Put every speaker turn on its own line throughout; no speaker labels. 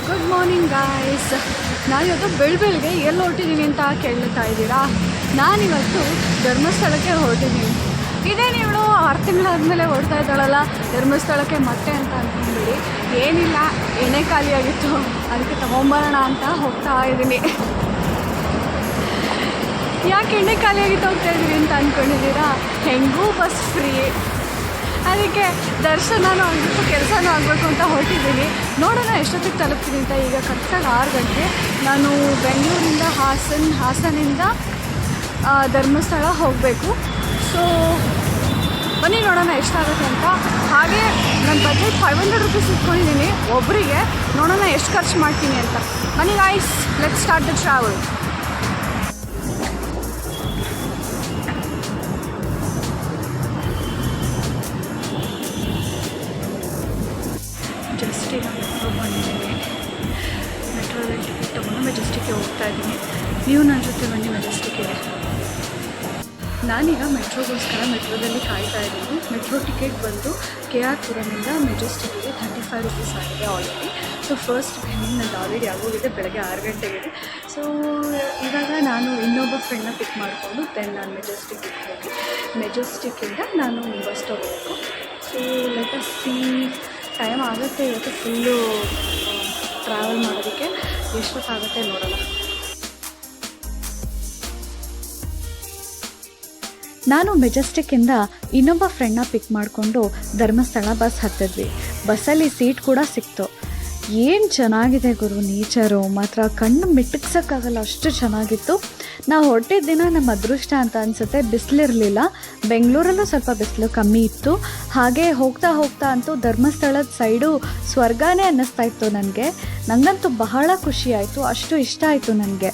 Good morning guys. ನಾನಿವತ್ತು ಬೆಳಗ್ಗೆ ಎಲ್ಲಿ ಹೊರಟಿದ್ದೀನಿ ಅಂತ ಕೇಳ್ತಾ ಇದ್ದೀರಾ. ನಾನಿವತ್ತು ಧರ್ಮಸ್ಥಳಕ್ಕೆ ಹೊರಟಿದ್ದೀನಿ. ಇದೇನು ಇವಳು 6 ತಿಂಗಳಾದಮೇಲೆ ಹೊರಡ್ತಾ ಇದ್ದಾಳಲ್ಲ ಧರ್ಮಸ್ಥಳಕ್ಕೆ ಮತ್ತೆ ಅಂತ ಅಂದ್ಕೊಂಡ್ಬಿಡಿ. ಏನಿಲ್ಲ, ಎಣ್ಣೆ ಖಾಲಿಯಾಗಿತ್ತು, ಅದಕ್ಕೆ ತೊಗೊಂಬರೋಣ ಅಂತ ಹೋಗ್ತಾ ಇದ್ದೀನಿ. ಯಾಕೆ ಎಣ್ಣೆ ಖಾಲಿಯಾಗಿತ್ತು ಹೋಗ್ತಾ ಇದ್ದೀವಿ ಅಂತ ಅಂದ್ಕೊಂಡಿದ್ದೀರಾ? ಹೆಂಗೂ ಬಸ್ ಫ್ರೀ, ಅದಕ್ಕೆ ದರ್ಶನನೂ ಆಗಬೇಕು ಕೆಲಸನೂ ಆಗಬೇಕು ಅಂತ ಹೊರಟಿದ್ದೀನಿ. ನೋಡೋಣ ಎಷ್ಟೊತ್ತಿಗೆ ತಲುಪ್ತೀನಿ ಅಂತ. ಈಗ ಕರೆಕ್ಟಾಗಿ 6 ಗಂಟೆ. ನಾನು ಬೆಂಗಳೂರಿಂದ ಹಾಸನಿಂದ ಧರ್ಮಸ್ಥಳ ಹೋಗಬೇಕು. ಸೊ ಬನ್ನಿ ನೋಡೋಣ ಎಷ್ಟಾಗುತ್ತೆ ಅಂತ. ಹಾಗೆ ನನ್ನ ಬಜೆಟ್ 500 ರುಪೀಸ್ ಇಟ್ಕೊಂಡಿದ್ದೀನಿ ಒಬ್ಬರಿಗೆ. ನೋಡೋಣ ಎಷ್ಟು ಖರ್ಚು ಮಾಡ್ತೀನಿ ಅಂತ. ಬನ್ನಿ guys, let's start the travel. Majestic ಬಂದಿದ್ದೀನಿ. ಮೆಟ್ರೋದಲ್ಲಿ ಟಿಕೆಟ್ ತೊಗೊಂಡು ಮೆಜೆಸ್ಟಿಕ್ಗೆ ಹೋಗ್ತಾ ಇದ್ದೀನಿ. ನೀವು ನನ್ನ ಜೊತೆ ಬನ್ನಿ ಮೆಜೆಸ್ಟಿಕ್ಕಿಗೆ. ನಾನೀಗ ಮೆಟ್ರೋದಲ್ಲಿ ಕಾಯ್ತಾ ಇದ್ದೀನಿ. ಮೆಟ್ರೋ ಟಿಕೆಟ್ ಬಂದು KR ಪುರಮಿಂದ ಮೆಜೆಸ್ಟಿಕ್ಕಿಗೆ 35 ರುಪೀಸ್ ಆಗಿದೆ ಆಲ್ರೆಡಿ. ಸೊ ಫಸ್ಟ್ ಟೈಮಿಂಗ್ ನಂದು ಆಲ್ರೆಡಿ ಆಗೋಗಿದೆ, ಬೆಳಗ್ಗೆ 6 ಗಂಟೆಗಿದೆ. ಸೊ ಇವಾಗ ನಾನು ಇನ್ನೊಬ್ಬ ಫ್ರೆಂಡ್ನ ಪಿಕ್ ಮಾಡಿಕೊಂಡು ನಾನು ಮೆಜೆಸ್ಟಿಕ್ಗೆ ಹೋಗಿ ಮೆಜೆಸ್ಟಿಕ್ಕಿಂದ ನಾನು ಬಸ್ ತೊಗೋಬೇಕು. So let us see, time ಆಗುತ್ತೆ ಇವತ್ತು ಫುಲ್ಲು ಟ್ರಾವೆಲ್ ಮಾಡೋದಕ್ಕೆ. ಎಷ್ಟೊತ್ತಾಗುತ್ತೆ ನೋಡೋಣ. ನಾನು ಮೆಜೆಸ್ಟಿಕ್ಕಿಂದ ಇನ್ನೊಬ್ಬ ಫ್ರೆಂಡ್ನ ಪಿಕ್ ಮಾಡಿಕೊಂಡು ಧರ್ಮಸ್ಥಳ ಬಸ್ ಹತ್ತಿದ್ವಿ. ಬಸ್ಸಲ್ಲಿ ಸೀಟ್ ಕೂಡ ಸಿಕ್ತು. ಏನು ಚೆನ್ನಾಗಿದೆ ಗುರು, ನೇಚರು ಮಾತ್ರ ಕಣ್ಣು ಮಿಟಕ್ಸೋಕ್ಕಾಗಲ್ಲ, ಅಷ್ಟು ಚೆನ್ನಾಗಿತ್ತು. ನಾವು ಹೊರಟಿದ್ದ ದಿನ ನಮ್ಮ ಅದೃಷ್ಟ ಅಂತ ಅನಿಸುತ್ತೆ, ಬಿಸಿಲಿರಲಿಲ್ಲ. ಬೆಂಗಳೂರಲ್ಲೂ ಸ್ವಲ್ಪ ಬಿಸಿಲು ಕಮ್ಮಿ ಇತ್ತು. ಹಾಗೆ ಹೋಗ್ತಾ ಅಂತೂ ಧರ್ಮಸ್ಥಳದ ಸೈಡು ಸ್ವರ್ಗನೇ ಅನ್ನಿಸ್ತಾ ಇತ್ತು ನನಗೆ. ನನಗಂತೂ ಬಹಳ ಖುಷಿ ಆಯಿತು, ಅಷ್ಟು ಇಷ್ಟ ಆಯಿತು ನನಗೆ.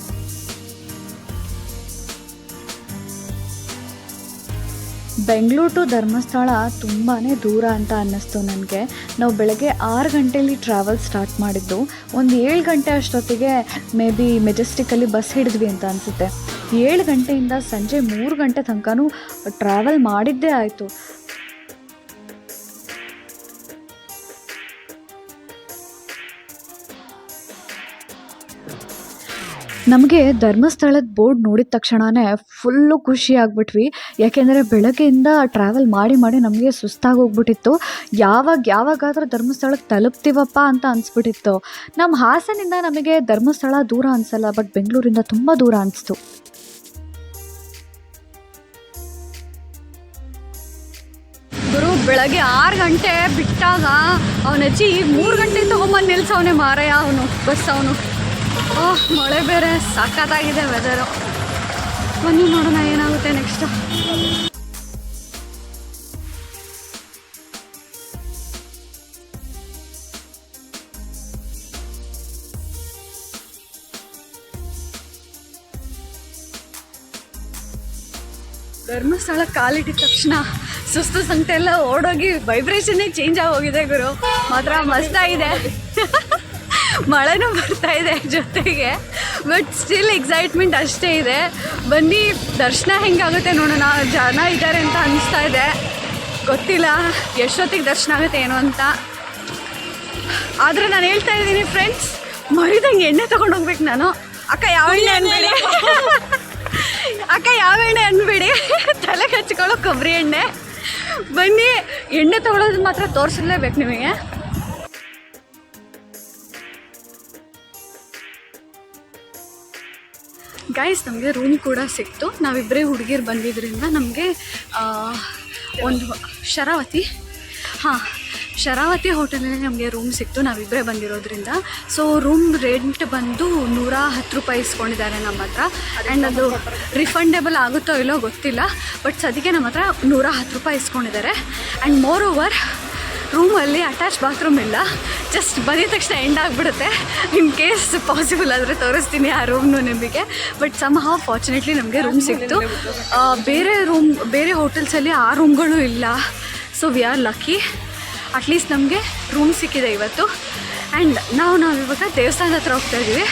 ಬೆಂಗಳೂರು ಟು ಧರ್ಮಸ್ಥಳ ತುಂಬಾ ದೂರ ಅಂತ ಅನ್ನಿಸ್ತು ನನಗೆ. ನಾವು ಬೆಳಗ್ಗೆ 6 ಗಂಟೆಯಲ್ಲಿ ಟ್ರಾವೆಲ್ ಸ್ಟಾರ್ಟ್ ಮಾಡಿದ್ದು. ಒಂದು 7 ಗಂಟೆ ಅಷ್ಟೊತ್ತಿಗೆ ಮೇ ಬಿ ಮೆಜೆಸ್ಟಿಕ್ಕಲ್ಲಿ ಬಸ್ ಹಿಡಿದ್ವಿ ಅಂತ ಅನಿಸುತ್ತೆ. 7 ಗಂಟೆಯಿಂದ ಸಂಜೆ 3 ಗಂಟೆ ತನಕನೂ ಟ್ರಾವೆಲ್ ಮಾಡಿದ್ದೇ ಆಯಿತು. ನಮಗೆ ಧರ್ಮಸ್ಥಳದ ಬೋರ್ಡ್ ನೋಡಿದ ತಕ್ಷಣವೇ ಫುಲ್ಲು ಖುಷಿ ಆಗಿಬಿಟ್ವಿ. ಯಾಕೆಂದರೆ ಬೆಳಗ್ಗೆಯಿಂದ ಟ್ರಾವೆಲ್ ಮಾಡಿ ನಮಗೆ ಸುಸ್ತಾಗೋಗ್ಬಿಟ್ಟಿತ್ತು. ಯಾವಾಗಾದರೂ ಧರ್ಮಸ್ಥಳಕ್ಕೆ ತಲುಪ್ತೀವಪ್ಪ ಅಂತ ಅನಿಸ್ಬಿಟ್ಟಿತ್ತು. ನಮ್ಮ ಹಾಸನಿಂದ ನಮಗೆ ಧರ್ಮಸ್ಥಳ ದೂರ ಅನಿಸಲ್ಲ, ಬಟ್ ಬೆಂಗಳೂರಿಂದ ತುಂಬ ದೂರ ಅನಿಸ್ತು. ಗುರು ಬೆಳಗ್ಗೆ 6 ಗಂಟೆ ಬಿಟ್ಟಾಗ ಅವನಜ್ಜಿ 3 ಗಂಟೆ ತೊಗೊಂಬಂದು ನಿಲ್ಸವನೇ ಮಾರಯ್ಯ ಅವನು ಬಸ್. ಅವನು ಮಳೆ ಬೇರೆ ಸಖತ್ತಾಗಿದೆ ವೆದರು. ಬನ್ನಿ ನೋಡೋಣ ಏನಾಗುತ್ತೆ ನೆಕ್ಸ್ಟ್. ಧರ್ಮಸ್ಥಳ ಕಾಲಿಟ್ಟಿದ ತಕ್ಷಣ ಸುಸ್ತು ಸಂಕಟ ಎಲ್ಲ ಓಡೋಗಿ ವೈಬ್ರೇಷನ್ನೇ ಚೇಂಜ್ ಆಗೋಗಿದೆ ಗುರು. ಮಾತ್ರ ಮಸ್ತಾಗಿದೆ. ಮಳೆನೂ ಬರ್ತಾ ಇದೆ ಜೊತೆಗೆ, ಬಟ್ ಸ್ಟಿಲ್ ಎಕ್ಸೈಟ್ಮೆಂಟ್ ಅಷ್ಟೇ ಇದೆ. ಬನ್ನಿ ದರ್ಶನ ಹೆಂಗಾಗುತ್ತೆ ನೋಡೋಣ. ಜನ ಇದ್ದಾರೆ ಅಂತ ಅನ್ನಿಸ್ತಾ ಇದೆ, ಗೊತ್ತಿಲ್ಲ ಎಷ್ಟೊತ್ತಿಗೆ ದರ್ಶನ ಆಗುತ್ತೆ ಏನೋ ಅಂತ. ಆದರೆ ನಾನು ಹೇಳ್ತಾ ಇದ್ದೀನಿ ಫ್ರೆಂಡ್ಸ್, ಮರಿದಂಗೆ ಎಣ್ಣೆ ತೊಗೊಂಡು ಹೋಗ್ಬೇಕು ನಾನು. ಅಕ್ಕ ಯಾವ ಎಣ್ಣೆ ಅನ್ಬೇಡಿ, ತಲೆ ಹಚ್ಕೊಳ್ಳೋ ಕೊಬ್ಬರಿ ಎಣ್ಣೆ. ಬನ್ನಿ, ಎಣ್ಣೆ ತೊಗೊಳೋದು ಮಾತ್ರ ತೋರಿಸಲೇಬೇಕು ನಿಮಗೆ. ಗೈಸ್, ನಮಗೆ ರೂಮ್ ಕೂಡ ಸಿಕ್ತು. ನಾವಿಬ್ಬರೇ ಹುಡುಗಿರು ಬಂದಿದ್ದರಿಂದ ನಮಗೆ ಒಂದು ಶರಾವತಿ ಹೋಟೆಲಲ್ಲಿ ನಮಗೆ ರೂಮ್ ಸಿಕ್ತು, ನಾವಿಬ್ಬರೇ ಬಂದಿರೋದ್ರಿಂದ. ಸೊ ರೂಮ್ ರೆಂಟ್ ಬಂದು 110 ರೂಪಾಯಿ ಇಸ್ಕೊಂಡಿದ್ದಾರೆ ನಮ್ಮ ಹತ್ರ. ಆ್ಯಂಡ್ ಅದು ರಿಫಂಡೇಬಲ್ ಆಗುತ್ತೋ ಇಲ್ಲೋ ಗೊತ್ತಿಲ್ಲ, ಬಟ್ ಸದ್ಯಕ್ಕೆ ನಮ್ಮ ಹತ್ರ 110 ರೂಪಾಯಿ ಇಸ್ಕೊಂಡಿದ್ದಾರೆ. ಆ್ಯಂಡ್ ಮೋರ್ ಓವರ್ ರೂಮಲ್ಲಿ ಅಟ್ಯಾಚ್ ಬಾತ್ರೂಮ್ ಇಲ್ಲ. ಜಸ್ಟ್ ಬಂದಿದ ತಕ್ಷಣ ಎಂಡ್ ಆಗಿಬಿಡುತ್ತೆ. ಇನ್ ಕೇಸ್ ಪಾಸಿಬಲ್ ಆದರೆ ತೋರಿಸ್ತೀನಿ ಆ ರೂಮ್ನು ನಿಮಗೆ. ಬಟ್ ಸಮ್ಹೌ ಫಾರ್ಚುನೇಟ್ಲಿ ನಮಗೆ ರೂಮ್ ಸಿಕ್ತು. ಬೇರೆ ಹೋಟೆಲ್ಸಲ್ಲಿ ಆ ರೂಮ್ಗಳು ಇಲ್ಲ. So we are lucky, at least ನಮಗೆ ರೂಮ್ ಸಿಕ್ಕಿದೆ ಇವತ್ತು. ಆ್ಯಂಡ್ ನಾವಿವಾಗ ದೇವಸ್ಥಾನದ ಹತ್ರ ಹೋಗ್ತಾ ಇದ್ದೀವಿ.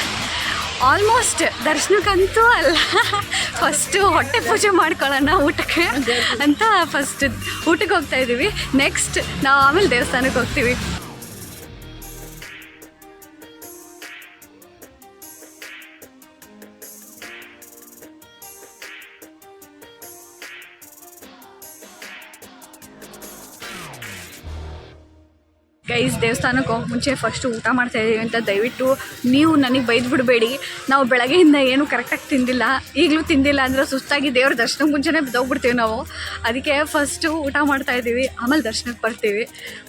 ಆಲ್ಮೋಸ್ಟ್ ದರ್ಶನಕ್ಕಂತೂ ಅಲ್ಲ, ಫಸ್ಟು ಹೊಟ್ಟೆ ಪೂಜೆ ಮಾಡ್ಕೊಳ್ಳೋಣ ಊಟಕ್ಕೆ ಅಂತ ಫಸ್ಟ್ ಊಟಕ್ಕೆ ಹೋಗ್ತಾ ಇದ್ದೀವಿ. ನೆಕ್ಸ್ಟ್ ನಾವು ಆಮೇಲೆ ದೇವಸ್ಥಾನಕ್ಕೆ ಹೋಗ್ತೀವಿ. ಗೈಸ್ ದೇವಸ್ಥಾನಕ್ಕೆ ಹೋಗಿ ಮುಂಚೆ ಫಸ್ಟು ಊಟ ಮಾಡ್ತಾಯಿದ್ದೀವಿ ಅಂತ ದಯವಿಟ್ಟು ನೀವು ನನಗೆ ಬೈದು ಬಿಡಬೇಡಿ. ನಾವು ಬೆಳಗ್ಗೆಯಿಂದ ಏನೂ ಕರೆಕ್ಟಾಗಿ ತಿಂದಿಲ್ಲ, ಈಗಲೂ ತಿಂದಿಲ್ಲ ಅಂದರೆ ಸುಸ್ತಾಗಿ ದೇವ್ರ ದರ್ಶನ ಮುಂಚೆನೇ ಬಿದ್ದೋಗ್ಬಿಡ್ತೀವಿ ನಾವು. ಅದಕ್ಕೆ ಫಸ್ಟು ಊಟ ಮಾಡ್ತಾಯಿದ್ದೀವಿ, ಆಮೇಲೆ ದರ್ಶನಕ್ಕೆ ಬರ್ತೀವಿ.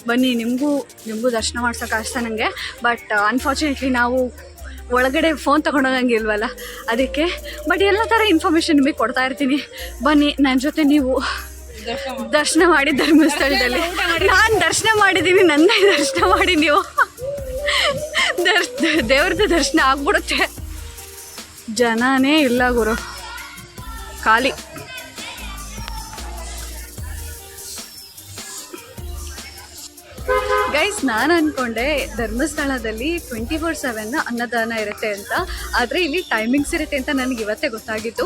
ಬನ್ನಿ, ನಿಮಗೂ ದರ್ಶನ ಮಾಡ್ಸೋಕೆ ಆಸ್ತ ನನಗೆ. ಬಟ್ ಅನ್ಫಾರ್ಚುನೇಟ್ಲಿ ನಾವು ಒಳಗಡೆ ಫೋನ್ ತೊಗೊಂಡೋಗಂಗಿಲ್ವಲ್ಲ, ಅದಕ್ಕೆ. ಬಟ್ ಎಲ್ಲ ಥರ ಇನ್ಫಾರ್ಮೇಷನ್ ನಿಮಗೆ ಕೊಡ್ತಾ ಇರ್ತೀನಿ. ಬನ್ನಿ ನನ್ನ ಜೊತೆ ನೀವು ದರ್ಶನ ಮಾಡಿ ಧರ್ಮಸ್ಥಳದಲ್ಲಿ. ನಾನು ದರ್ಶನ ಮಾಡಿದ್ದೀನಿ, ನನ್ನೇ ದರ್ಶನ ಮಾಡಿ ನೀವು. ದೇವ್ರದ್ದು ದರ್ಶನ ಆಗ್ಬಿಡುತ್ತೆ. ಜನನೇ ಇಲ್ಲ ಗುರು, ಖಾಲಿ. ಗೈಸ್, ನಾನು ಅಂದ್ಕೊಂಡೆ ಧರ್ಮಸ್ಥಳದಲ್ಲಿ 24/7 ಅನ್ನದಾನ ಇರುತ್ತೆ ಅಂತ. ಆದರೆ ಇಲ್ಲಿ ಟೈಮಿಂಗ್ಸ್ ಇರುತ್ತೆ ಅಂತ ನನಗೆ ಇವತ್ತೇ ಗೊತ್ತಾಗಿತ್ತು.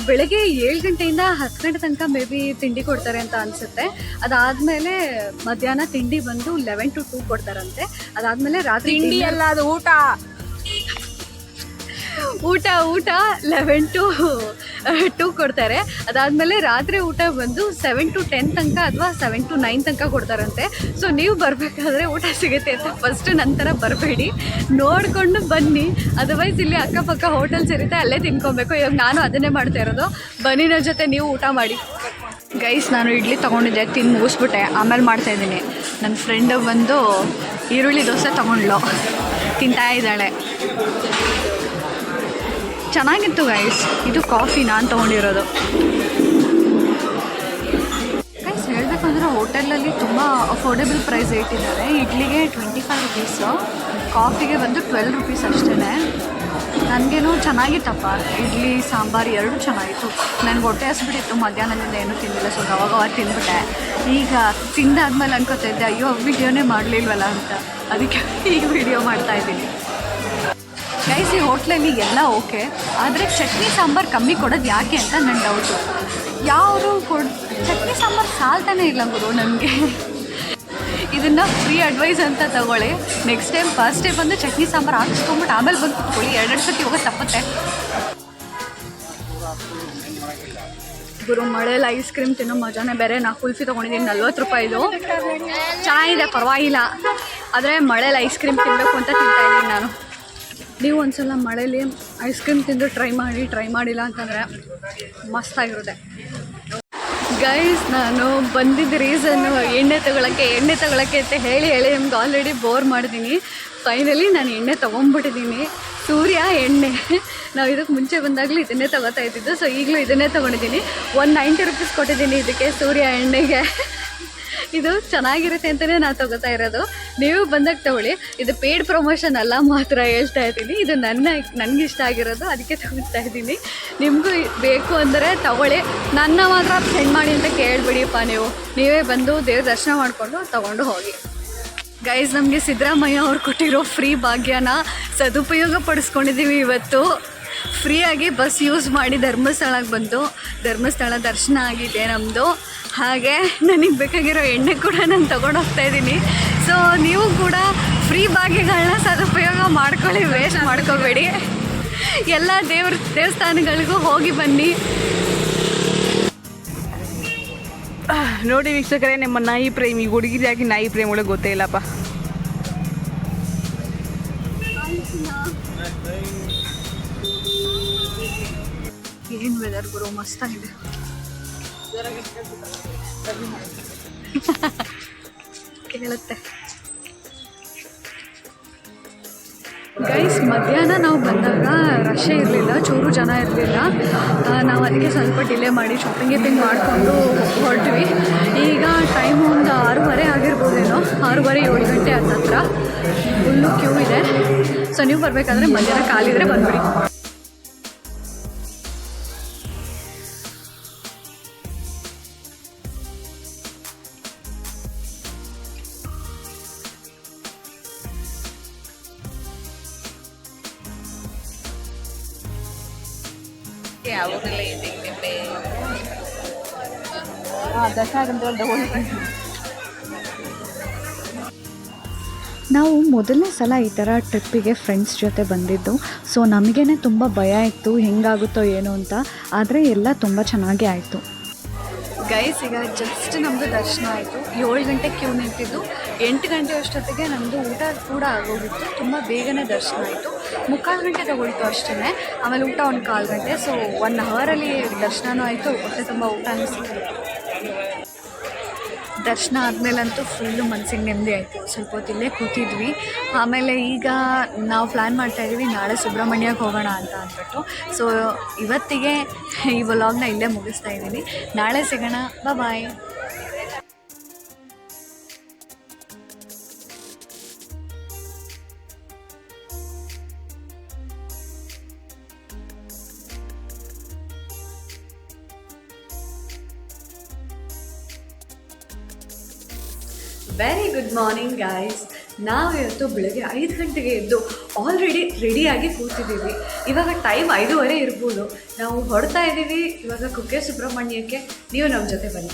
ಬೆಳಗ್ಗೆ 7 ಗಂಟೆಯಿಂದ 10 ಗಂಟೆ ತನಕ ಮೇ ಬಿ ತಿಂಡಿ ಕೊಡ್ತಾರೆ ಅಂತ ಅನಿಸುತ್ತೆ. ಅದಾದಮೇಲೆ ಮಧ್ಯಾಹ್ನ ತಿಂಡಿ ಬಂದು 11 to 2 ಕೊಡ್ತಾರಂತೆ. ಅದಾದಮೇಲೆ ರಾತ್ರಿ
ತಿಂಡಿ ಅಲ್ಲ, ಅದು ಊಟ 11 to 2
ಕೊಡ್ತಾರೆ. ಅದಾದಮೇಲೆ ರಾತ್ರಿ ಊಟ ಬಂದು 7 to 10 ತನಕ ಅಥವಾ 7 to 9 ತನಕ ಕೊಡ್ತಾರಂತೆ. ಸೊ ನೀವು ಬರಬೇಕಾದ್ರೆ ಊಟ ಸಿಗುತ್ತೆ ಅಂತ ಫಸ್ಟು ನಂತರ ಬರಬೇಡಿ, ನೋಡಿಕೊಂಡು ಬನ್ನಿ. ಅದರ್ವೈಸ್ ಇಲ್ಲಿ ಅಕ್ಕಪಕ್ಕ ಹೋಟೆಲ್ಸ್ ಇರುತ್ತೆ, ಅಲ್ಲೇ ತಿನ್ಕೊಬೇಕು. ಇವಾಗ ನಾನು ಅದನ್ನೇ ಮಾಡ್ತಾ ಇರೋದು. ಬನ್ನಿ ನನ್ನ ಜೊತೆ ನೀವು ಊಟ ಮಾಡಿ. ಗೈಸ್, ನಾನು ಇಡ್ಲಿ ತೊಗೊಂಡಿದ್ದೆ, ತಿಂದು ಮುಗಿಸ್ಬಿಟ್ಟೆ. ಆಮೇಲೆ ಮಾಡ್ತಾಯಿದ್ದೀನಿ. ನನ್ನ ಫ್ರೆಂಡು ಬಂದು ಈರುಳ್ಳಿ ದೋಸೆ ತೊಗೊಂಡ್ಲು, ತಿಂತಾ ಇದ್ದಾಳೆ. ಚೆನ್ನಾಗಿತ್ತು ಗೈಸ್. ಇದು ಕಾಫಿ ನಾನು ತೊಗೊಂಡಿರೋದು. ಗೈಸ್, ಹೇಳಬೇಕಂದ್ರೆ ಹೋಟೆಲಲ್ಲಿ ತುಂಬ ಅಫೋರ್ಡೆಬಲ್ ಪ್ರೈಸ್ ಇಟ್ಟಿದ್ದಾರೆ. ಇಡ್ಲಿಗೆ 25 rupees, ಕಾಫಿಗೆ ಬಂದು 12 rupees ಅಷ್ಟೇ. ನನಗೇನು ಚೆನ್ನಾಗಿತ್ತಪ್ಪ, ಇಡ್ಲಿ ಸಾಂಬಾರು ಎರಡೂ ಚೆನ್ನಾಗಿತ್ತು. ನನಗೆ ಹೊಟ್ಟೆ ಹಸ್ಬಿಟ್ಟಿತ್ತು, ಮಧ್ಯಾಹ್ನದಿಂದ ಏನೂ ತಿಂದಿಲ್ಲ. ಸೊ ಅವಾಗ ತಿಂದ್ಬಿಟ್ಟೆ. ಈಗ ತಿಂದಾದ್ಮೇಲೆ ಅನ್ಕೋತಾ ಇದ್ದೆ, ಅಯ್ಯೋ ವಿಡಿಯೋನೇ ಮಾಡಲಿಲ್ವಲ್ಲ ಅಂತ. ಅದಕ್ಕೆ ಈಗ ವಿಡಿಯೋ ಮಾಡ್ತಾಯಿದ್ದೀನಿ. ಗೈಸ್, ಈ ಹೋಟ್ಲಲ್ಲಿ ಎಲ್ಲ ಓಕೆ, ಆದರೆ ಚಟ್ನಿ ಸಾಂಬಾರು ಕಮ್ಮಿ ಕೊಡೋದು ಯಾಕೆ ಅಂತ ನನ್ನ ಡೌಟು. ಯಾರು ಚಟ್ನಿ ಸಾಂಬಾರು ಸಾಲ್ತಾನೇ ಇಲ್ಲ ಗುರು ನನಗೆ. ಇದನ್ನು ಫ್ರೀ ಅಡ್ವೈಸ್ ಅಂತ ತಗೊಳ್ಳಿ. ನೆಕ್ಸ್ಟ್ ಟೈಮ್ ಫಸ್ಟ್ ಡೇ ಬಂದು ಚಟ್ನಿ ಸಾಂಬಾರು ಹಾಕಿಸ್ಕೊಂಬಿಟ್ಟು ಆಮೇಲೆ ಬಂದು ಕುತ್ಕೊಳ್ಳಿ. 2 ಸತಿ ಹೋಗೋದು ತಪ್ಪತ್ತೆ ಗುರು. ಮಳೇಲಿ ಐಸ್ ಕ್ರೀಮ್ ತಿನ್ನೋ ಮಜಾನೇ ಬೇರೆ. ನಾ ಕುಲ್ಫಿ ತೊಗೊಂಡಿದ್ದೀನಿ 40 ರೂಪಾಯಿದು, ಚೆನ್ನಾಗಿದೆ, ಪರವಾಗಿಲ್ಲ. ಆದರೆ ಮಳೇಲಿ ಐಸ್ ಕ್ರೀಮ್ ತಿನ್ನಬೇಕು ಅಂತ ತಿಂತಾಯಿದ್ದೀನಿ ನಾನು. ನೀವು ಒಂದ್ಸಲ ಮಳೇಲಿ ಐಸ್ ಕ್ರೀಮ್ ತಿಂದು ಟ್ರೈ ಮಾಡಿಲ್ಲ ಅಂತಂದರೆ ಮಸ್ತಾಗಿರುತ್ತೆ. ಗೈಸ್, ನಾನು ಬಂದಿದ್ದ ರೀಸನ್ನು ಎಣ್ಣೆ ತೊಗೊಳಕ್ಕೆ ಅಂತ ಹೇಳಿ ನಿಮ್ಗೆ ಆಲ್ರೆಡಿ ಬೋರ್ ಮಾಡಿದ್ದೀನಿ. ಫೈನಲಿ ನಾನು ಎಣ್ಣೆ ತೊಗೊಂಡ್ಬಿಟ್ಟಿದ್ದೀನಿ, ಸೂರ್ಯ ಎಣ್ಣೆ. ನಾವು ಇದಕ್ಕೆ ಮುಂಚೆ ಬಂದಾಗಲೂ ಇದನ್ನೇ ತೊಗೋತಾ ಇದ್ದಿದ್ದು. ಸೊ ಈಗಲೂ ಇದನ್ನೇ ತೊಗೊಂಡಿದ್ದೀನಿ. 190 rupees ಕೊಟ್ಟಿದ್ದೀನಿ ಇದಕ್ಕೆ, ಸೂರ್ಯ ಎಣ್ಣೆಗೆ. ಇದು ಚೆನ್ನಾಗಿರುತ್ತೆ ಅಂತಲೇ ನಾನು ತೊಗೋತಾ ಇರೋದು. ನೀವು ಬಂದಾಗ ತೊಗೊಳ್ಳಿ. ಇದು ಪೇಯ್ಡ್ ಪ್ರಮೋಷನ್ ಅಲ್ಲ, ಮಾತ್ರ ಹೇಳ್ತಾ ಇದ್ದೀನಿ. ಇದು ನನಗಿಷ್ಟ ಆಗಿರೋದು, ಅದಕ್ಕೆ ತೊಗೊಳ್ತಾ ಇದ್ದೀನಿ. ನಿಮಗೂ ಬೇಕು ಅಂದರೆ ತೊಗೊಳ್ಳಿ. ನನ್ನ ಮಾತ್ರ ಸೆಂಡ್ ಮಾಡಿ ಅಂತ ಕೇಳಿಬಿಡಿಯಪ್ಪ. ನೀವೇ ಬಂದು ದೇವ್ರ ದರ್ಶನ ಮಾಡಿಕೊಂಡು ತೊಗೊಂಡು ಹೋಗಿ. ಗೈಸ್, ನಮಗೆ ಸಿದ್ದರಾಮಯ್ಯ ಅವ್ರು ಕೊಟ್ಟಿರೋ ಫ್ರೀ ಭಾಗ್ಯನ ಸದುಪಯೋಗ ಪಡಿಸ್ಕೊಂಡಿದ್ದೀವಿ ಇವತ್ತು. ಫ್ರೀಯಾಗಿ ಬಸ್ ಯೂಸ್ ಮಾಡಿ ಧರ್ಮಸ್ಥಳಕ್ಕೆ ಬಂದು ಧರ್ಮಸ್ಥಳ ದರ್ಶನ ಆಗಿದೆ ನಮ್ಮದು. ಹಾಗೆ ನನಗೆ ಬೇಕಾಗಿರೋ ಎಣ್ಣೆ ಕೂಡ ನಾನು ತೊಗೊಂಡೋಗ್ತಾ ಇದ್ದೀನಿ. ಸೊ ನೀವು ಕೂಡ ಫ್ರೀ ಭಾಗ್ಯಗಳನ್ನ ಸದುಪಯೋಗ ಮಾಡ್ಕೊಳ್ಳಿ, ವೇಸ್ಟ್ ಮಾಡ್ಕೋಬೇಡಿ. ಎಲ್ಲ ದೇವಸ್ಥಾನಗಳಿಗೂ ಹೋಗಿ ಬನ್ನಿ.
ನೋಡಿ ವೀಕ್ಷಕರೇ, ನಿಮ್ಮ ನಾಯಿ ಪ್ರೇಮಿ ಹುಡುಗಿರಾಗಿ ನಾಯಿ ಪ್ರೇಮ ಒಳಗೆ ಗೊತ್ತೇ ಇಲ್ಲಪ್ಪ.
ಏನು ವೆದರ್ ಗುರು, ಮಸ್ತಾಗಿದೆ. ಕೇಳುತ್ತೆ. ಗೈಸ್, ಮಧ್ಯಾಹ್ನ ನಾವು ಬಂದಾಗ ರಶ್ಶೇ ಇರಲಿಲ್ಲ, ಚೂರು ಜನ ಇರಲಿಲ್ಲ. ನಾವು ಅದಕ್ಕೆ ಸ್ವಲ್ಪ ಡಿಲೇ ಮಾಡಿ ಶಾಪಿಂಗ್ ಮಾಡಿಕೊಂಡು ಹೊರಟ್ವಿ. ಈಗ ಟೈಮು ಒಂದು 6:30 ಆಗಿರ್ಬೋದೇನೋ, 6:30-7 ಗಂಟೆ ಹತ್ತಿರ. ಫುಲ್ಲು ಕ್ಯೂ ಇದೆ. ಸೊ ನೀವು ಬರಬೇಕಾದ್ರೆ ಮಧ್ಯಾಹ್ನ ಖಾಲಿದ್ರೆ ಬಂದ್ಬಿಡಿ. ನಾವು ಮೊದಲನೇ ಸಲ ಈ ಥರ ಟ್ರಿಪ್ಪಿಗೆ ಫ್ರೆಂಡ್ಸ್ ಜೊತೆ ಬಂದಿದ್ದು. ಸೊ ನಮಗೇ ತುಂಬ ಭಯ ಇತ್ತು, ಹೆಂಗಾಗುತ್ತೋ ಏನೋ ಅಂತ. ಆದರೆ ಎಲ್ಲ ತುಂಬ ಚೆನ್ನಾಗೇ ಆಯಿತು. ಗೈಸ್, ಈಗ ಜಸ್ಟ್ ನಮ್ಮದು ದರ್ಶನ ಆಯಿತು. 7 ಗಂಟೆ ಕ್ಯೂ ನಿಂತಿದ್ದು, 8 ಗಂಟೆ ಅಷ್ಟೊತ್ತಿಗೆ ನಮ್ಮದು ಊಟ ಕೂಡ ಆಗೋಗಿತ್ತು. ತುಂಬ ಬೇಗನೆ ದರ್ಶನ ಆಯಿತು. 3/4 ಗಂಟೆ ತಗೊಳ್ತು ಅಷ್ಟೇ. ಆಮೇಲೆ ಊಟ 1/4 ಗಂಟೆ. ಸೊ 1 ಅವರಲ್ಲಿ ದರ್ಶನವೂ ಆಯಿತು, ಹೊಟ್ಟೆ ತುಂಬ ಊಟನೂ ಸಿಕ್ತು. ದರ್ಶನ ಆದಮೇಲಂತೂ ಫುಲ್ಲು ಮನಸ್ಸಿಗೆ ನೆಮ್ಮದಿ ಆಯಿತು. ಸ್ವಲ್ಪ ಹೊತ್ತು ಇಲ್ಲೇ ಕೂತಿದ್ವಿ. ಆಮೇಲೆ ಈಗ ನಾವು ಪ್ಲ್ಯಾನ್ ಮಾಡ್ತಾಯಿದ್ದೀವಿ ನಾಳೆ ಸುಬ್ರಹ್ಮಣ್ಯಕ್ಕೆ ಹೋಗೋಣ ಅಂತ ಅಂದ್ಬಿಟ್ಟು. ಸೊ ಇವತ್ತಿಗೆ ಈ ವ್ಲಾಗ್ನ ಇಲ್ಲೇ ಮುಗಿಸ್ತಾ ಇದ್ದೀನಿ. ನಾಳೆ ಸಿಗೋಣ. Bye. Very good morning guys. ನಾವು ಇವತ್ತು ಬೆಳಗ್ಗೆ 5 ಗಂಟೆಗೆ ಎದ್ದು ಆಲ್ರೆಡಿ ರೆಡಿಯಾಗಿ ಕೂತಿದ್ದೀವಿ. ಇವಾಗ ಟೈಮ್ 5:15 ಇರ್ಬೋದು. ನಾವು ಹೊರಡ್ತಾ ಇದ್ದೀವಿ ಇವಾಗ ಕುಕ್ಕೆ ಸುಬ್ರಹ್ಮಣ್ಯಕ್ಕೆ. ನೀವು ನಮ್ಮ ಜೊತೆ ಬನ್ನಿ.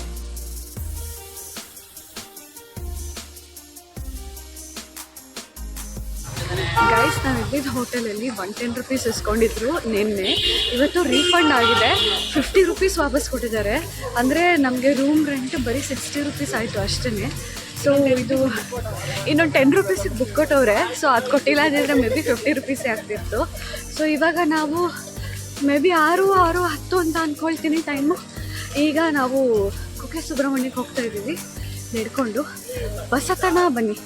ಗೈಸ್, ನಾವು ಇದ್ದಿದ್ದ ಹೋಟೆಲಲ್ಲಿ 110 ರೂಪೀಸ್ ಇಸ್ಕೊಂಡಿದ್ರು ನಿನ್ನೆ. ಇವತ್ತು ರೀಫಂಡ್ ಆಗಿದೆ. 50 ರೂಪೀಸ್ ವಾಪಸ್ ಕೊಟ್ಟಿದ್ದಾರೆ. ಅಂದರೆ ನಮಗೆ ರೂಮ್ ರೆಂಟ್ ಬರೀ 60 ರೂಪೀಸ್ ಆಯಿತು ಅಷ್ಟೇ. ಸೊ ಇದು ಇನ್ನೊಂದು 10 ರೂಪೀಸಿಗೆ ಬುಕ್ ಕೊಟ್ಟವ್ರೆ. ಸೊ ಅದು ಕೊಟ್ಟಿಲ್ಲ ಅಂದರೆ ಮೇ ಬಿ 50 ರೂಪೀಸೇ ಆಗ್ತಿತ್ತು. ಸೊ ಇವಾಗ ನಾವು ಮೇ ಬಿ 6:10 ಅಂತ ಅಂದ್ಕೊಳ್ತೀನಿ ಟೈಮು. ಈಗ ನಾವು ಕುಕ್ಕೆ ಸುಬ್ರಹ್ಮಣ್ಯಕ್ಕೆ ಹೋಗ್ತಾ ಇದ್ದೀವಿ ನಡ್ಕೊಂಡು. ಬಸ್ ಹತ್ತೋಣ ಬನ್ನಿ.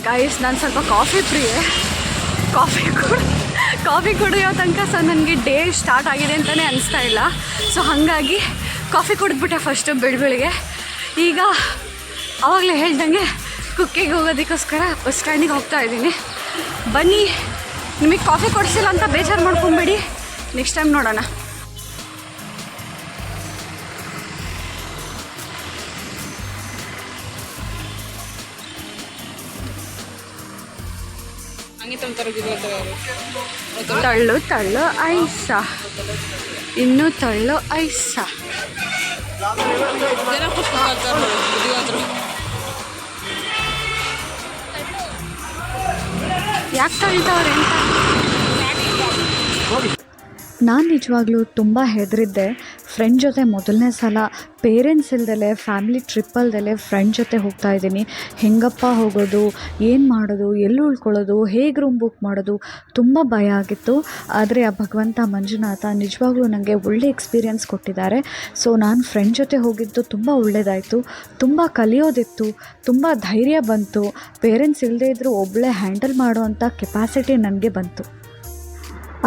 ಗೈಸ್, ನಾನು ಸ್ವಲ್ಪ ಕಾಫಿ ಪ್ರಿಯೆ. ಕಾಫಿ ಕುಡಿಯೋ ತನಕ ನನಗೆ ಡೇ ಸ್ಟಾರ್ಟ್ ಆಗಿದೆ ಅಂತಲೇ ಅನಿಸ್ತಾ ಇಲ್ಲ. ಸೊ ಹಾಗಾಗಿ ಕಾಫಿ ಕುಡಿದ್ಬಿಟ್ಟೆ ಫಸ್ಟು ಬೆಳಗ್ಗೆ. ಈಗ ಆವಾಗಲೇ ಹೇಳ್ದಂಗೆ ಕುಕ್ಕೆಗೆ ಹೋಗೋದಕ್ಕೋಸ್ಕರ ಬಸ್ ಸ್ಟ್ಯಾಂಡಿಗೆ ಹೋಗ್ತಾ ಇದ್ದೀನಿ. ಬನ್ನಿ. ನಿಮಗೆ ಕಾಫಿ ಕೊಡಿಸಿಲ್ಲ ಅಂತ ಬೇಜಾರು ಮಾಡ್ಕೊಬೇಡಿ, ನೆಕ್ಸ್ಟ್ ಟೈಮ್ ನೋಡೋಣ. ತಳ್ಳು ತಳ್ಳು ಐಸ, ಇನ್ನೂ ತಳ್ಳು ಐಸ. ಯಾಕೆ ತಳ್ತವ್ರೆ ಅಂತ ನಾನು ನಿಜವಾಗ್ಲೂ ತುಂಬ ಹೆದರಿದ್ದೆ. ಫ್ರೆಂಡ್ ಜೊತೆ ಮೊದಲನೇ ಸಲ ಪೇರೆಂಟ್ಸ್ ಇಲ್ದಲೆ ಫ್ಯಾಮಿಲಿ ಟ್ರಿಪ್ ಅಲ್ದಲೆ ಫ್ರೆಂಡ್ ಜೊತೆ ಹೋಗ್ತಾ ಇದ್ದೀನಿ. ಹೆಂಗಪ್ಪ ಹೋಗೋದು, ಏನು ಮಾಡೋದು, ಎಲ್ಲಿ ಉಳ್ಕೊಳ್ಳೋದು, ಹೇಗೆ ರೂಮ್ ಬುಕ್ ಮಾಡೋದು, ತುಂಬ ಭಯ ಆಗಿತ್ತು. ಆದರೆ ಆ ಭಗವಂತ ಮಂಜುನಾಥ ನಿಜವಾಗ್ಲೂ ನನಗೆ ಒಳ್ಳೆ ಎಕ್ಸ್ಪೀರಿಯೆನ್ಸ್ ಕೊಟ್ಟಿದ್ದಾರೆ. ಸೊ ನಾನು ಫ್ರೆಂಡ್ ಜೊತೆ ಹೋಗಿದ್ದು ತುಂಬ ಒಳ್ಳೆಯದಾಯಿತು. ತುಂಬ ಕಲಿಯೋದಿತ್ತು, ತುಂಬ ಧೈರ್ಯ ಬಂತು. ಪೇರೆಂಟ್ಸ್ ಇಲ್ಲದೇ ಇದ್ದರೂ ಒಬ್ಬಳೇ ಹ್ಯಾಂಡಲ್ ಮಾಡೋವಂಥ ಕೆಪಾಸಿಟಿ ನನಗೆ ಬಂತು.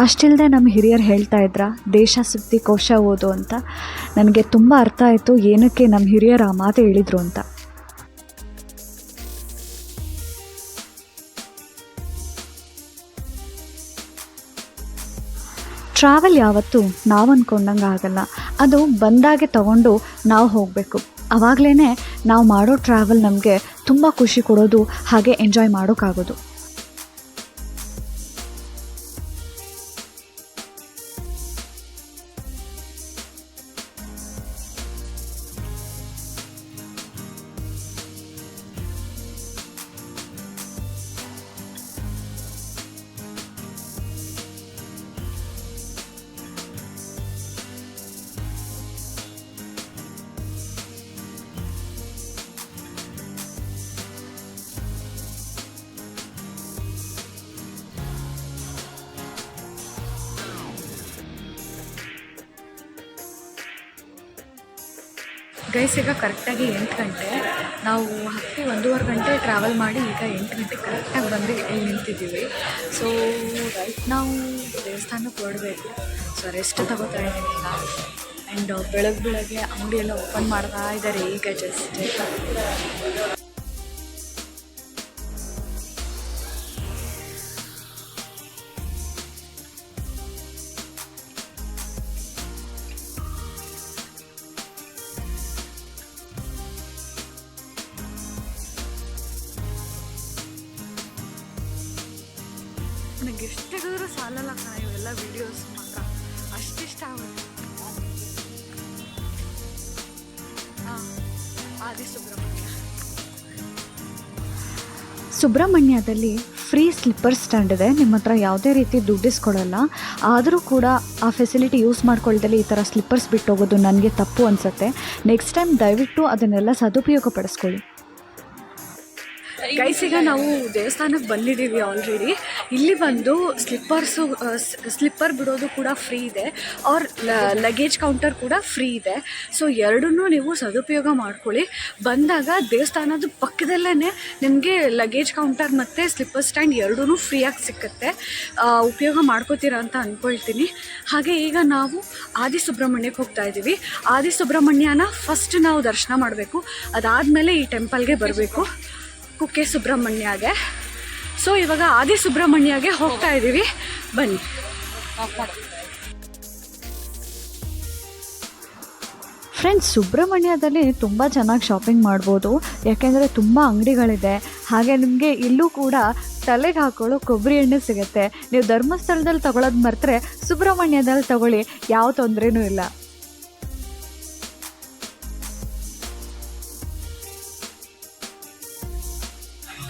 ಅಷ್ಟಿಲ್ಲದೆ ನಮ್ಮ ಹಿರಿಯರು ಹೇಳ್ತಾ ಇದ್ರ ದೇಶ ಸುತ್ತಿ ಕೋಶ ಓದು ಅಂತ. ನನಗೆ ತುಂಬ ಅರ್ಥ ಆಯಿತು ಏನಕ್ಕೆ ನಮ್ಮ ಹಿರಿಯರು ಆ ಮಾತು ಹೇಳಿದರು ಅಂತ. ಟ್ರಾವೆಲ್ ಯಾವತ್ತೂ ನಾವು ಅಂದ್ಕೊಂಡಂಗೆ ಆಗಲ್ಲ. ಅದು ಬಂದಾಗೆ ತಗೊಂಡು ನಾವು ಹೋಗಬೇಕು. ಆವಾಗಲೇ ನಾವು ಮಾಡೋ ಟ್ರಾವೆಲ್ ನಮಗೆ ತುಂಬ ಖುಷಿ ಕೊಡೋದು, ಹಾಗೆ ಎಂಜಾಯ್ ಮಾಡೋಕ್ಕಾಗೋದು. ಗೈಸ್, ಈಗ ಕರೆಕ್ಟಾಗಿ 8 ಗಂಟೆ. ನಾವು ಹತ್ತಿ 1.5 ಗಂಟೆ ಟ್ರಾವೆಲ್ ಮಾಡಿ ಈಗ 8 ಗಂಟೆ ಕರೆಕ್ಟಾಗಿ ಬಂದು ಇಲ್ಲಿ ನಿಂತಿದ್ದೀವಿ. ಸೊ ರೈಟ್ ನಾವು ದೇವಸ್ಥಾನಕ್ಕೆ ಹೊರಡಬೇಕು. ಸೊ ರೆಸ್ಟ್ ತಗೋತಾ ಇದ್ದೀನಿ ಈಗ. ಆ್ಯಂಡ್ ಬೆಳಗ್ಗೆ ಅಂಗಡಿ ಎಲ್ಲ ಓಪನ್ ಮಾಡ್ತಾ ಇದ್ದಾರೆ ಈಗ ಜಸ್ಟ್. ನನಗೆ ಎಷ್ಟು ತೆಗೆದ್ರೂ ಸಾಲಲ್ಲ ಕಣ ಇವೆಲ್ಲ ವೀಡಿಯೋಸ್ ಮಾತ್ರ. ಅಷ್ಟಿಷ್ಟ ಆಗುತ್ತೆ.
ಸುಬ್ರಹ್ಮಣ್ಯದಲ್ಲಿ ಫ್ರೀ ಸ್ಲಿಪ್ಪರ್ ಸ್ಟ್ಯಾಂಡ್ ಇದೆ. ನಿಮ್ಮ ಹತ್ರ ಯಾವುದೇ ರೀತಿ ದುಡ್ಡಿಸ್ಕೊಡಲ್ಲ. ಆದರೂ ಕೂಡ ಆ ಫೆಸಿಲಿಟಿ ಯೂಸ್ ಮಾಡ್ಕೊಳ್ದಲ್ಲಿ ಈ ಥರ ಸ್ಲಿಪ್ಪರ್ಸ್ ಬಿಟ್ಟು ಹೋಗೋದು ನನಗೆ ತಪ್ಪು ಅನಿಸುತ್ತೆ. ನೆಕ್ಸ್ಟ್ ಟೈಮ್ ದಯವಿಟ್ಟು ಅದನ್ನೆಲ್ಲ ಸದುಪಯೋಗ ಪಡಿಸ್ಕೊಳ್ಳಿ.
ಗೈಸ್, ಈಗ ನಾವು ದೇವಸ್ಥಾನಕ್ಕೆ ಬಂದಿದ್ದೀವಿ ಆಲ್ರೆಡಿ. ಇಲ್ಲಿ ಬಂದು ಸ್ಲಿಪ್ಪರ್ ಬಿಡೋದು ಕೂಡ ಫ್ರೀ ಇದೆ, ಆರ್ ಲಗೇಜ್ ಕೌಂಟರ್ ಕೂಡ ಫ್ರೀ ಇದೆ. ಸೊ ಎರಡನ್ನೂ ನೀವು ಸದುಪಯೋಗ ಮಾಡ್ಕೊಳ್ಳಿ. ಬಂದಾಗ ದೇವಸ್ಥಾನದ ಪಕ್ಕದಲ್ಲೇ ನಿಮಗೆ ಲಗೇಜ್ ಕೌಂಟರ್ ಮತ್ತು ಸ್ಲಿಪ್ಪರ್ ಸ್ಟ್ಯಾಂಡ್ ಎರಡೂ ಫ್ರೀಯಾಗಿ ಸಿಕ್ಕುತ್ತೆ. ಉಪಯೋಗ ಮಾಡ್ಕೋತೀರಾ ಅಂತ ಅಂದ್ಕೊಳ್ತೀನಿ. ಹಾಗೆ ಈಗ ನಾವು ಆದಿಸುಬ್ರಹ್ಮಣ್ಯಕ್ಕೆ ಹೋಗ್ತಾ ಇದ್ದೀವಿ. ಆದಿಸುಬ್ರಹ್ಮಣ್ಯನ ಫಸ್ಟ್ ನಾವು ದರ್ಶನ ಮಾಡಬೇಕು. ಅದಾದಮೇಲೆ ಈ ಟೆಂಪಲ್ಗೆ ಬರಬೇಕು, ಕುಕ್ಕೆ ಸುಬ್ರಹ್ಮಣ್ಯಗೆ. ಸೊ ಇವಾಗ ಆದಿಸುಬ್ರಹ್ಮಣ್ಯಗೆ ಹೋಗ್ತಾ ಇದ್ದೀವಿ, ಬನ್ನಿ.
ಫ್ರೆಂಡ್ಸ್, ಸುಬ್ರಹ್ಮಣ್ಯದಲ್ಲಿ ತುಂಬ ಚೆನ್ನಾಗಿ ಶಾಪಿಂಗ್ ಮಾಡ್ಬೋದು. ಯಾಕೆಂದರೆ ತುಂಬ ಅಂಗಡಿಗಳಿದೆ. ಹಾಗೆ ನಿಮಗೆ ಇಲ್ಲೂ ಕೂಡ ತಲೆಗೆ ಹಾಕೊಳ್ಳೋ ಕೊಬ್ಬರಿ ಎಣ್ಣೆ ಸಿಗುತ್ತೆ. ನೀವು ಧರ್ಮಸ್ಥಳದಲ್ಲಿ ತಗೊಳ್ಳೋದು ಮರೆತರೆ ಸುಬ್ರಹ್ಮಣ್ಯದಲ್ಲಿ ತಗೊಳ್ಳಿ, ಯಾವ ತೊಂದರೆನೂ ಇಲ್ಲ.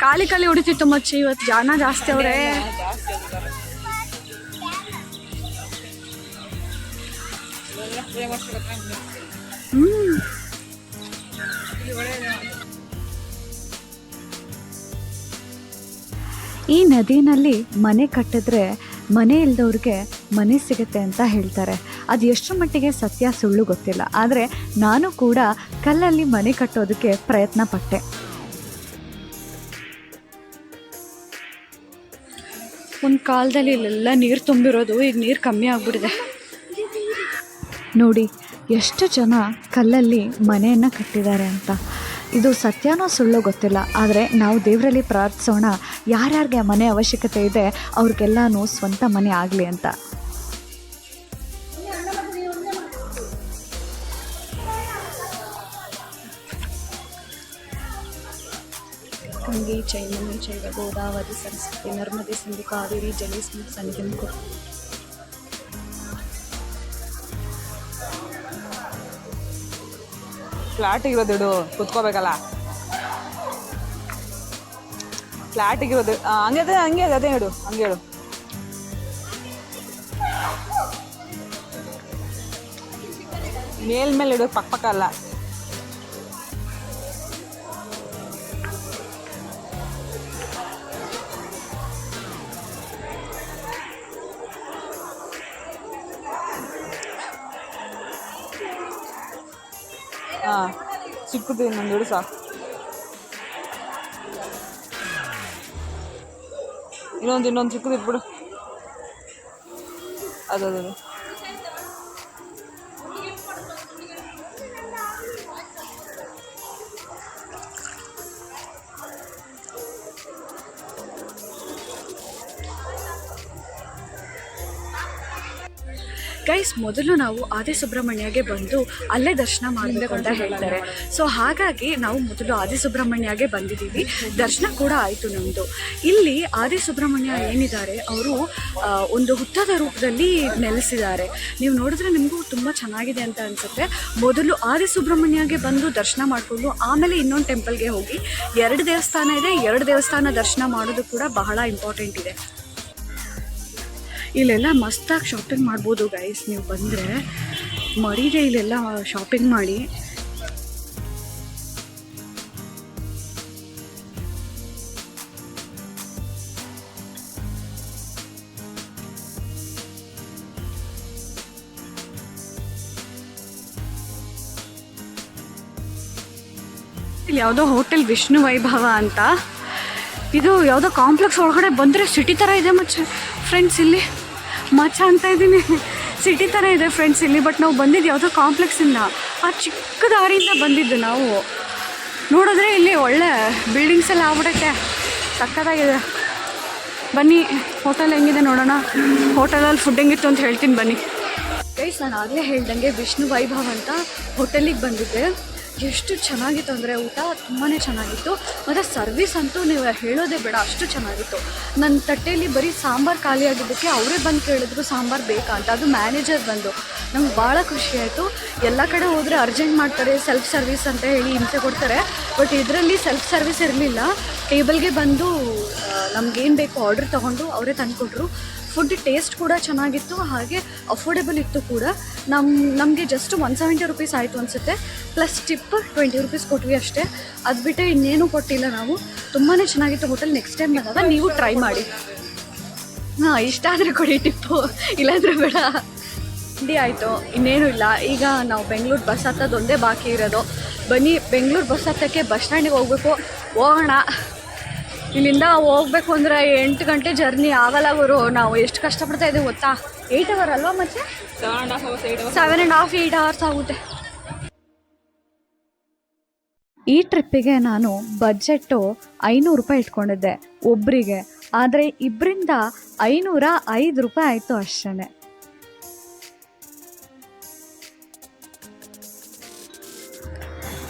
ಖಾಲಿ ಹೊಡಿತಿತ್ತು ಮಚ್ಚಿ, ಇವತ್ತು ಜನ ಜಾಸ್ತಿ ಅವರೇ.
ಈ ನದಿನಲ್ಲಿ ಮನೆ ಕಟ್ಟಿದ್ರೆ ಮನೆ ಇಲ್ದವ್ರಿಗೆ ಮನೆ ಸಿಗುತ್ತೆ ಅಂತ ಹೇಳ್ತಾರೆ. ಅದು ಎಷ್ಟರ ಮಟ್ಟಿಗೆ ಸತ್ಯ ಸುಳ್ಳು ಗೊತ್ತಿಲ್ಲ. ಆದರೆ ನಾನು ಕೂಡ ಕಲ್ಲಲ್ಲಿ ಮನೆ ಕಟ್ಟೋದಕ್ಕೆ ಪ್ರಯತ್ನ ಪಟ್ಟೆ.
ಒಂದು ಕಾಲದಲ್ಲಿ ಇಲ್ಲೆಲ್ಲ ನೀರು ತುಂಬಿರೋದು, ಈಗ ನೀರು ಕಮ್ಮಿ ಆಗಿಬಿಟ್ಟಿದೆ.
ನೋಡಿ ಎಷ್ಟು ಜನ ಕಲ್ಲಲ್ಲಿ ಮನೆಯನ್ನು ಕಟ್ಟಿದ್ದಾರೆ ಅಂತ. ಇದು ಸತ್ಯನೋ ಸುಳ್ಳೋ ಗೊತ್ತಿಲ್ಲ, ಆದರೆ ನಾವು ದೇವರಲ್ಲಿ ಪ್ರಾರ್ಥಿಸೋಣ, ಯಾರ್ಯಾರಿಗೆ ಮನೆ ಅವಶ್ಯಕತೆ ಇದೆ ಅವ್ರಿಗೆಲ್ಲನೂ ಸ್ವಂತ ಮನೆ ಆಗಲಿ ಅಂತ.
ಗಂಗೆ ಚೈಮನಿ ಚೈವ ಗೋದಾವರಿ ಸರಸ್ವತಿ ನರ್ಮದೆ ಸಿಂಧು ಕಾವೇರಿ ಜಲೇಸ್ಮಿನ್ ಸಂಗಮ್ ಕುರು.
ಫ್ಲಾಟಿಗಿರೋದು ಇಡು, ಕುತ್ಕೋಬೇಕಲ್ಲ. ಫ್ಲಾಟಿಗಿರೋದು ಹಂಗೆ ಅದೇ ಇಡು, ಹಂಗೆ ಇಡು. ಮೇಲ್ಮೇಲೆ ಇಡು, ಪಕ್ಕ ಅಲ್ಲ. ಹಾಂ, ಚಿಕ್ಕದು ಇನ್ನೊಂದು ಇಡು ಸಾಕು. ಇನ್ನೊಂದು ಚಿಕ್ಕದು ಇಟ್ಬಿಡು. ಅದು
ಗೈಸ್, ಮೊದಲು ನಾವು ಆದಿಸುಬ್ರಹ್ಮಣ್ಯಗೆ ಬಂದು ಅಲ್ಲೇ ದರ್ಶನ ಮಾಡಬೇಕು ಅಂತ ಹೇಳ್ತಾರೆ. ಸೊ ಹಾಗಾಗಿ ನಾವು ಮೊದಲು ಆದಿಸುಬ್ರಹ್ಮಣ್ಯಗೆ ಬಂದಿದ್ದೀವಿ. ದರ್ಶನ ಕೂಡ ಆಯಿತು ನಮ್ಮದು. ಇಲ್ಲಿ ಆದಿಸುಬ್ರಹ್ಮಣ್ಯ ಏನಿದ್ದಾರೆ, ಅವರು ಒಂದು ಹುತ್ತದ ರೂಪದಲ್ಲಿ ನೆಲೆಸಿದ್ದಾರೆ. ನೀವು ನೋಡಿದ್ರೆ ನಿಮಗೂ ತುಂಬ ಚೆನ್ನಾಗಿದೆ ಅಂತ ಅನಿಸುತ್ತೆ. ಮೊದಲು ಆದಿಸುಬ್ರಹ್ಮಣ್ಯಗೆ ಬಂದು ದರ್ಶನ ಮಾಡಿಕೊಂಡು ಆಮೇಲೆ ಇನ್ನೊಂದು ಟೆಂಪಲ್ಗೆ ಹೋಗಿ. 2 ದೇವಸ್ಥಾನ ಇದೆ. 2 ದೇವಸ್ಥಾನ ದರ್ಶನ ಮಾಡೋದು ಕೂಡ ಬಹಳ ಇಂಪಾರ್ಟೆಂಟ್ ಇದೆ. ಇಲ್ಲೆಲ್ಲ ಮಸ್ತಾಗಿ ಶಾಪಿಂಗ್ ಮಾಡ್ಬೋದು ಗೈಸ್. ನೀವು ಬಂದರೆ ಮರೀದೆ ಇಲ್ಲೆಲ್ಲ ಶಾಪಿಂಗ್ ಮಾಡಿ. ಇಲ್ಲಿ ಯಾವುದೋ ಹೋಟೆಲ್ ವಿಷ್ಣು ವೈಭವ ಅಂತ. ಇದು ಯಾವುದೋ ಕಾಂಪ್ಲೆಕ್ಸ್ ಒಳಗಡೆ ಬಂದರೆ ಸಿಟಿ ಥರ ಇದೆ ಫ್ರೆಂಡ್ಸ್. ಇಲ್ಲಿ ಮಚ್ಚ ಅಂತ ಇದ್ದೀನಿ, ಸಿಟಿ ಥರ ಇದೆ ಫ್ರೆಂಡ್ಸ್ ಇಲ್ಲಿ. ಬಟ್ ನಾವು ಬಂದಿದ್ದು ಯಾವುದೋ ಕಾಂಪ್ಲೆಕ್ಸಿಂದ, ಆ ಚಿಕ್ಕ ದಾರಿಯಿಂದ ಬಂದಿದ್ದು ನಾವು. ನೋಡಿದ್ರೆ ಇಲ್ಲಿ ಒಳ್ಳೆ ಬಿಲ್ಡಿಂಗ್ಸ್ ಎಲ್ಲ ಆಗ್ಬಿಟ್ಟೈತೆ, ಸಕ್ಕತ್ತಾಗಿದೆ. ಬನ್ನಿ ಹೋಟೆಲ್ ಹೆಂಗಿದೆ ನೋಡೋಣ. ಹೋಟೆಲಲ್ಲಿ ಫುಡ್ ಹೆಂಗಿತ್ತು ಅಂತ ಹೇಳ್ತೀನಿ ಬನ್ನಿ. ಗೈಸ್, ನಾನು ಆಗಲೇ ಹೇಳ್ದಂಗೆ ವಿಷ್ಣು ವೈಭವ್ ಅಂತ ಹೋಟೆಲಿಗೆ ಬಂದಿದ್ದೆ. ಎಷ್ಟು ಚೆನ್ನಾಗಿತ್ತು ಅಂದರೆ ಊಟ ತುಂಬಾ ಚೆನ್ನಾಗಿತ್ತು. ಮತ್ತು ಸರ್ವಿಸ್ ಅಂತೂ ನೀವು ಹೇಳೋದೇ ಬೇಡ, ಅಷ್ಟು ಚೆನ್ನಾಗಿತ್ತು. ನನ್ನ ತಟ್ಟೆಯಲ್ಲಿ ಬರೀ ಸಾಂಬಾರು ಖಾಲಿ ಆಗಿದ್ದಕ್ಕೆ ಅವರೇ ಬಂದು ಕೇಳಿದ್ರು ಸಾಂಬಾರು ಬೇಕಾ ಅಂತ. ಅದು ಮ್ಯಾನೇಜರ್ ಬಂದು ನಮ್ಗೆ ಭಾಳ ಖುಷಿಯಾಯಿತು. ಎಲ್ಲ ಕಡೆ ಹೋದರೆ ಅರ್ಜೆಂಟ್ ಮಾಡ್ತಾರೆ, ಸೆಲ್ಫ್ ಸರ್ವಿಸ್ ಅಂತ ಹೇಳಿ ಹಿಂಸೆ ಕೊಡ್ತಾರೆ. ಬಟ್ ಇದರಲ್ಲಿ ಸೆಲ್ಫ್ ಸರ್ವಿಸ್ ಇರಲಿಲ್ಲ. ಟೇಬಲ್ಗೆ ಬಂದು ನಮಗೇನು ಬೇಕು ಆರ್ಡ್ರ್ ತೊಗೊಂಡು ಅವರೇ ತಂದುಕೊಟ್ರು. ಫುಡ್ ಟೇಸ್ಟ್ ಕೂಡ ಚೆನ್ನಾಗಿತ್ತು, ಹಾಗೆ ಅಫೋರ್ಡೆಬಲ್ ಇತ್ತು ಕೂಡ. ನಮಗೆ ಜಸ್ಟ್ 170 ರೂಪೀಸ್ ಆಯಿತು ಅನಿಸುತ್ತೆ, ಪ್ಲಸ್ ಟಿಪ್ 20 ರೂಪೀಸ್ ಕೊಟ್ವಿ ಅಷ್ಟೇ. ಅದು ಬಿಟ್ಟರೆ ಇನ್ನೇನು ಕೊಟ್ಟಿಲ್ಲ ನಾವು. ತುಂಬಾ ಚೆನ್ನಾಗಿತ್ತು ಹೋಟೆಲ್. ನೆಕ್ಸ್ಟ್ ಟೈಮ್ ಬಂದಾಗ ನೀವು ಟ್ರೈ ಮಾಡಿ. ಹಾಂ, ಇಷ್ಟ ಆದರೆ ಕೊಡಿ ಟಿಪ್ಪು, ಇಲ್ಲಾಂದರೆ ಬೇಡ. ತಿಂಡಿ ಆಯಿತು, ಇನ್ನೇನು ಇಲ್ಲ. ಈಗ ನಾವು ಬೆಂಗಳೂರು ಬಸ್ ಹತ್ತೋದೊಂದೇ ಬಾಕಿ ಇರೋದು. ಬನ್ನಿ, ಬೆಂಗಳೂರು ಬಸ್ ಹತ್ತೋಕ್ಕೆ ಬಸ್ ಸ್ಟ್ಯಾಂಡಿಗೆ ಹೋಗ್ಬೇಕು, ಹೋಗೋಣ. ಇಲ್ಲಿಂದ ಹೋಗ್ಬೇಕು ಅಂದರೆ 8 ಗಂಟೆ ಜರ್ನಿ ಆಗಲ್ಲ ಗುರು. ನಾವು ಎಷ್ಟು ಕಷ್ಟಪಡ್ತಾ ಇದ್ದೀವಿ ಗೊತ್ತಾ? 8 ಅವರ್ ಅಲ್ವಾ ಮತ್ತೆ? 7.5 8 ಅವರ್ಸ್ ಆಗುತ್ತೆ.
ಈ ಟ್ರಿಪ್ಪಿಗೆ ನಾನು ಬಜೆಟ್ಟು 500 ರೂಪಾಯಿ ಇಟ್ಕೊಂಡಿದ್ದೆ ಒಬ್ಬರಿಗೆ. ಆದರೆ ಇಬ್ಬರಿಂದ 505 ರೂಪಾಯಿ ಆಯಿತು ಅಷ್ಟೇ.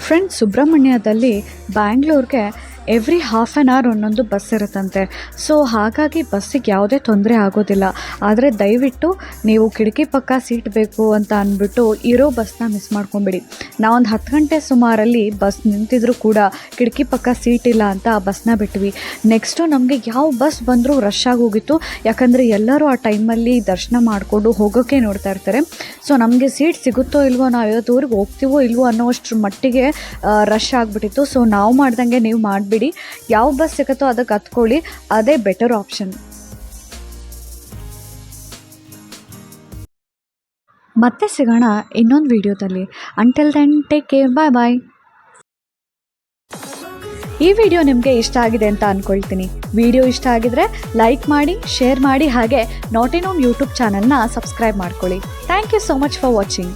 ಫ್ರೆಂಡ್ಸ್, ಸುಬ್ರಹ್ಮಣ್ಯದಲ್ಲಿ ಬ್ಯಾಂಗ್ಳೂರ್ಗೆ ಎವ್ರಿ ಹಾಫ್ ಆ್ಯನ್ ಅವರ್ ಒಂದೊಂದು ಬಸ್ ಇರುತ್ತಂತೆ. ಸೊ ಹಾಗಾಗಿ ಬಸ್ಸಿಗೆ ಯಾವುದೇ ತೊಂದರೆ ಆಗೋದಿಲ್ಲ. ಆದರೆ ದಯವಿಟ್ಟು ನೀವು ಕಿಟಕಿ ಪಕ್ಕ ಸೀಟ್ ಬೇಕು ಅಂತ ಅಂದ್ಬಿಟ್ಟು ಇರೋ ಬಸ್ನ ಮಿಸ್ ಮಾಡ್ಕೊಂಬಿಡಿ. ನಾವೊಂದು 10 ಗಂಟೆ ಸುಮಾರಲ್ಲಿ ಬಸ್ ನಿಂತಿದ್ರು ಕೂಡ ಕಿಟಕಿ ಪಕ್ಕ ಸೀಟ್ ಇಲ್ಲ ಅಂತ ಆ ಬಸ್ನ ಬಿಟ್ವಿ. ನೆಕ್ಸ್ಟು ನಮಗೆ ಯಾವ ಬಸ್ ಬಂದರೂ ರಶ್ ಆಗೋಗಿತ್ತು. ಯಾಕಂದರೆ ಎಲ್ಲರೂ ಆ ಟೈಮಲ್ಲಿ ದರ್ಶನ ಮಾಡಿಕೊಂಡು ಹೋಗೋಕ್ಕೆ ನೋಡ್ತಾ ಇರ್ತಾರೆ. ಸೊ ನಮಗೆ ಸೀಟ್ ಸಿಗುತ್ತೋ ಇಲ್ವೋ, ನಾವು ಇವತ್ತೂರಿಗೆ ಹೋಗ್ತೀವೋ ಇಲ್ವೋ ಅನ್ನೋಷ್ಟ್ರ ಮಟ್ಟಿಗೆ ರಶ್ ಆಗಿಬಿಟ್ಟಿತ್ತು. ಸೊ ನಾವು ಮಾಡ್ದಂಗೆ ನೀವು ಮಾಡಿಬಿಡಿ. ಯಾವ ಬಸ್ ಸಿಗುತ್ತೋ ಅದಕ್ಕೆ ಹತ್ಕೊಳ್ಳಿ, ಅದೇ ಬೆಟರ್ ಆಪ್ಷನ್. ಮತ್ತೆ ಸಿಗೋಣ ಇನ್ನೊಂದು ವಿಡಿಯೋದಲ್ಲಿ. ಅಂಟಿಲ್ ದೆನ್ ಟೇಕ್ ಕೇರ್, ಬಾಯ್ ಬಾಯ್. ಈ ವಿಡಿಯೋ ನಿಮಗೆ ಇಷ್ಟ ಆಗಿದೆ ಅಂತ ಅಂದ್ಕೊಳ್ತೀನಿ. ವಿಡಿಯೋ ಇಷ್ಟ ಆಗಿದ್ರೆ ಲೈಕ್ ಮಾಡಿ, ಶೇರ್ ಮಾಡಿ, ಹಾಗೆ ನಾಟ್ ಇನ್ ಹೋಮ್ ಯೂಟ್ಯೂಬ್ ಚಾನಲ್ನ ಸಬ್ಸ್ಕ್ರೈಬ್ ಮಾಡ್ಕೊಳ್ಳಿ. Thank you so much for watching.